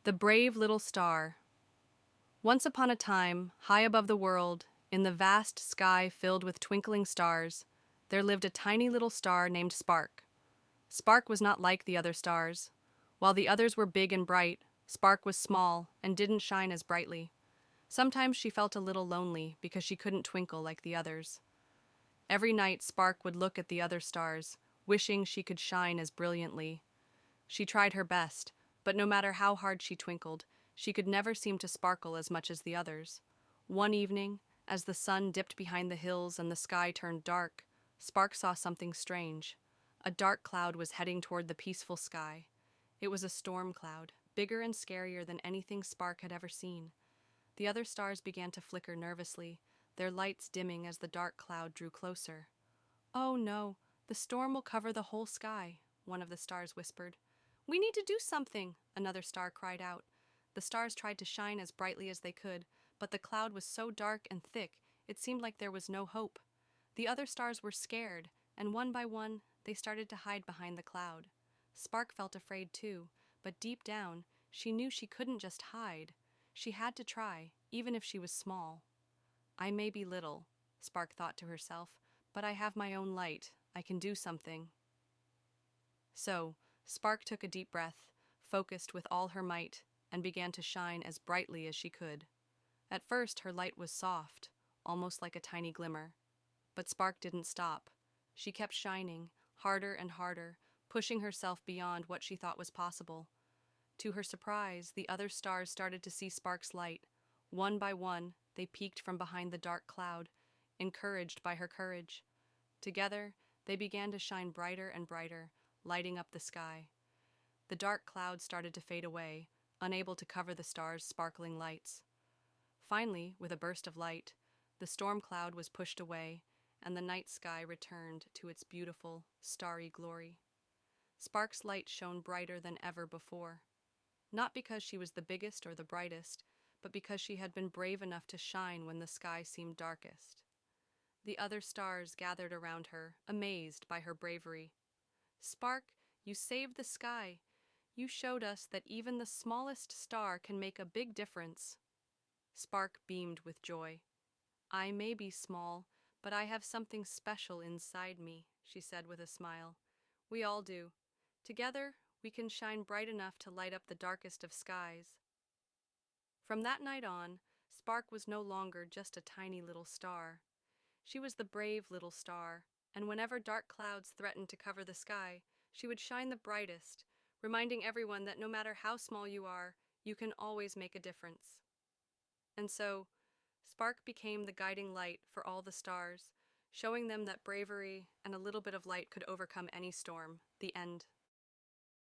The Brave Little Star. Once upon a time, high above the world, in the vast sky filled with twinkling stars, there lived a tiny little star named Spark. Spark was not like the other stars. While the others were big and bright, Spark was small and didn't shine as brightly. Sometimes she felt a little lonely because she couldn't twinkle like the others. Every night, Spark would look at the other stars, wishing she could shine as brilliantly. She tried her best, but no matter how hard she twinkled, she could never seem to sparkle as much as the others. One evening, as the sun dipped behind the hills and the sky turned dark, Spark saw something strange. A dark cloud was heading toward the peaceful sky. It was a storm cloud, bigger and scarier than anything Spark had ever seen. The other stars began to flicker nervously, their lights dimming as the dark cloud drew closer. "Oh no, the storm will cover the whole sky," one of the stars whispered. "We need to do something," another star cried out. The stars tried to shine as brightly as they could, but the cloud was so dark and thick it seemed like there was no hope. The other stars were scared, and one by one they started to hide behind the cloud. Spark felt afraid too, but deep down she knew she couldn't just hide. She had to try, even if she was small. "I may be little," Spark thought to herself, "but I have my own light. I can do something." So, Spark took a deep breath, focused with all her might, and began to shine as brightly as she could. At first, her light was soft, almost like a tiny glimmer. But Spark didn't stop. She kept shining, harder and harder, pushing herself beyond what she thought was possible. To her surprise, the other stars started to see Spark's light. One by one, they peeked from behind the dark cloud, encouraged by her courage. Together, they began to shine brighter and brighter, lighting up the sky. The dark cloud started to fade away, unable to cover the stars' sparkling lights. Finally, with a burst of light, the storm cloud was pushed away, and the night sky returned to its beautiful, starry glory. Spark's light shone brighter than ever before. Not because she was the biggest or the brightest, but because she had been brave enough to shine when the sky seemed darkest. The other stars gathered around her, amazed by her bravery. "Spark, you saved the sky. You showed us that even the smallest star can make a big difference." Spark beamed with joy. "I may be small, but I have something special inside me," she said with a smile. "We all do. Together, we can shine bright enough to light up the darkest of skies." From that night on, Spark was no longer just a tiny little star. She was the brave little star, and whenever dark clouds threatened to cover the sky, she would shine the brightest, reminding everyone that no matter how small you are, you can always make a difference. And so, Spark became the guiding light for all the stars, showing them that bravery and a little bit of light could overcome any storm. The end.